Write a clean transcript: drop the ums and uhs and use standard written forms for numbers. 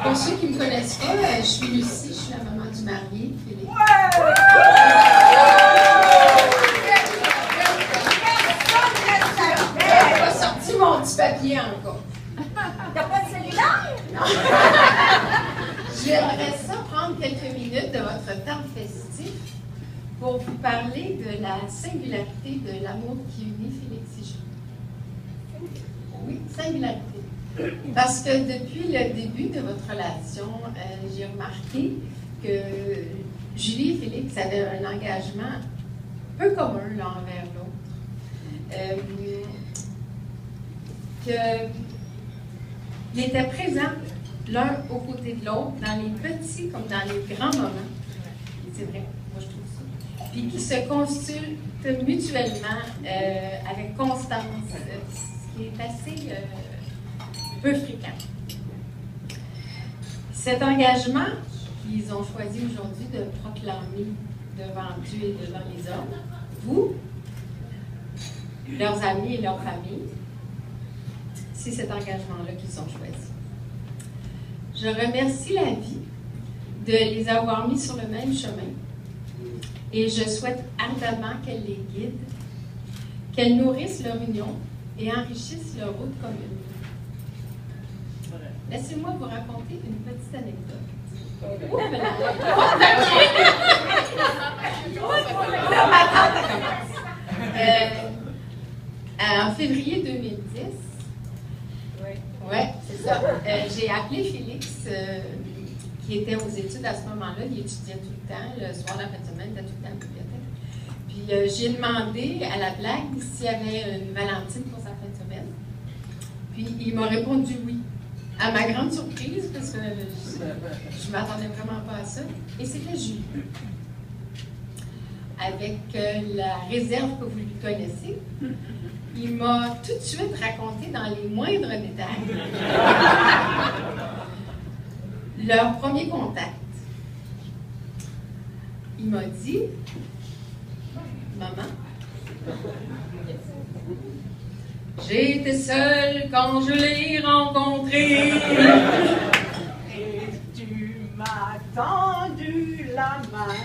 Pour ceux qui ne me connaissent pas, je suis Lucie, je suis la maman du marié, Philippe. J'ai pas sorti mon petit papier encore. T'as pas de cellulaire? Non. J'aimerais ça prendre quelques minutes de votre temps festif pour vous parler de la singularité de l'amour qui unit Félix et Julie. Oui, singularité. Parce que depuis le début de votre relation, j'ai remarqué que Julie et Félix avaient un engagement peu commun l'un envers l'autre. Qu'ils étaient présents l'un aux côtés de l'autre, dans les petits comme dans les grands moments. Et c'est vrai, moi je trouve ça. Puis qui se consultent mutuellement avec constance, ce qui est assez peu fréquent. Cet engagement qu'ils ont choisi aujourd'hui de proclamer devant Dieu et devant les hommes, vous, leurs amis et leurs familles, c'est cet engagement-là qu'ils ont choisi. Je remercie la vie de les avoir mis sur le même chemin et je souhaite ardemment qu'elle les guide, qu'elle nourrisse leur union et enrichisse leur route commune. Laissez-moi vous raconter une petite anecdote. En février 2010, ouais, c'est ça. J'ai appelé Félix, qui était aux études à ce moment-là. Il étudiait tout le temps. Le soir, la fin de semaine, il était tout le temps à la bibliothèque. Puis j'ai demandé à la blague s'il y avait une Valentine pour sa fin de semaine. Puis il m'a répondu oui. À ma grande surprise, parce que je ne m'attendais vraiment pas à ça. Et c'était Julie. Avec la réserve que vous lui connaissez, il m'a tout de suite raconté dans les moindres détails leur premier contact. Il m'a dit, maman, j'ai été seule quand je l'ai rencontré. Et tu m'as tendu la main.